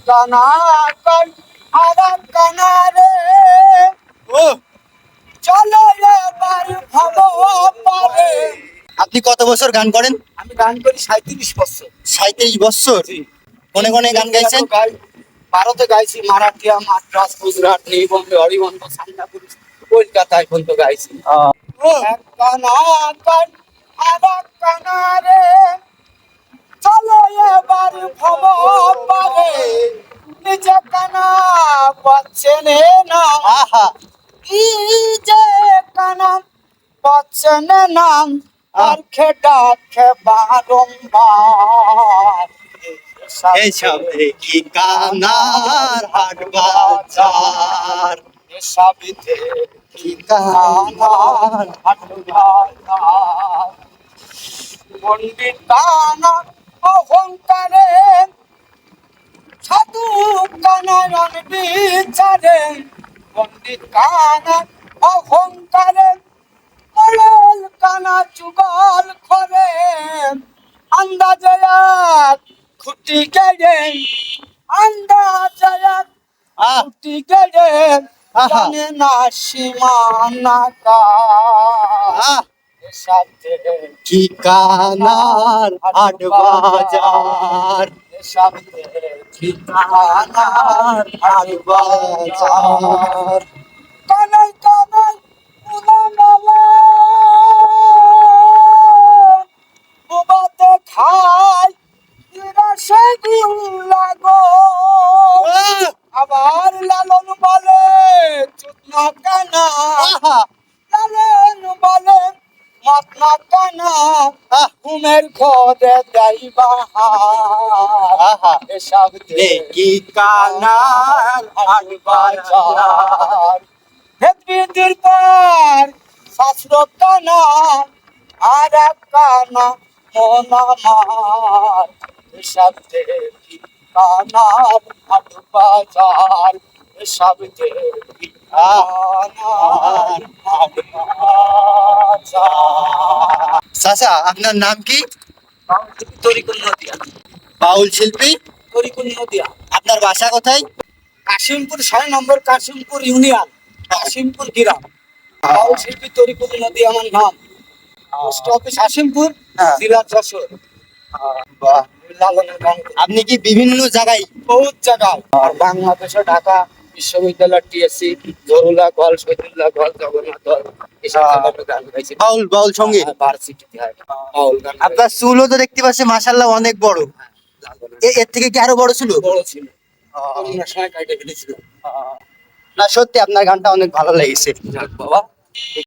কানা কর আর কানা রে ও চলো এবার ভাবো পারে। আপনি কত বছর গান করেন? আমি গান করি 37 বছর। 37 বছর। কোনে কোনে গান গাইছেন? ভারতে গাইছি, মারাঠিয়া, মাদ্রাস, গুজরাট, নিবন্ধে, হরিবন্ধ, সান্দাপুর, কলকাতায় পর্যন্ত গাইছি। ও এক কানা কর আর কানা রে চলো এবার ভাবো পারে। নিজে কানা পাচ্ছেন না, আহা ই যে কানা পাচ্ছেন নাম আর খেটা বারম্বার। এইসব দেখি কানার হাট বাজার, সাবিতে কি কানার হাট বাজার। পণ্ডিত কানা অহংকারে সাধু কানার বিচারে। পণ্ডিত কানা অহংকারে মরল কানা চুগল করে। আন্দাজে এক খুঁটি গেড়ে, আন্দাজে এক আহ খুঁটি গেড়ে আহা। জানে না সীমানা কার। আহ সাথে কি কানার হাট বাজার, সাথে ঠিকানার হাট বাজার। কানাই কানাই উলানালা বুবাতে খায় রসগোল্লা গো। আহ, আবার লালন বলে চুতনা কানা, আহা লালন বলে মাতনা কানা। আহ ঘুমের ঘরে দেয় বাহার। আহা এসব দেখি কানার হাট বাজার। হেদ্রিদির পর শাস্ত্র কানা আর এক কানা মন আমার। এসব দেখি কানার হাট বাজার। এসব দেখি কানার হাট বাজার। চাচা আপনার নাম কি? তরিকুল নদিয়া, বাউল শিল্পী। তরিকুল নদিয়া। আপনার বাসা কোথায়? কাশিমপুর 6 নম্বর কাশিমপুর ইউনিয়ন, কাশিমপুর গ্রাম। বাউল শিল্পী তরিকুল নদী আমার নাম। পোস্ট অফিস কাশিমপুর, হ্যাঁ। জেলা যশোর। বাহ। লালনের গান করি। আপনি কি বিভিন্ন জায়গায়? বহুত জায়গায়, আর বাংলাদেশে ঢাকা বিশ্ববিদ্যালয়, টিএসসি, জরুলা গল, শহীদুল্লাহ গল, জগন্নাথ দল, এসব জায়গায় গান গাইছি। বাউল বাউল সঙ্গীত। ভার্সিটিতে হয় বাউল গান গাইছি। আপনার চুলও তো দেখতে পাচ্ছি মাশাআল্লাহ অনেক বড়। লালনের এর থেকে কি আরো বড় ছিল? বড় ছিল, করোনার সময় কাটে ফেলেছিল। না সত্যি আপনার গানটা অনেক ভালো লেগেছে। যাক বাবা।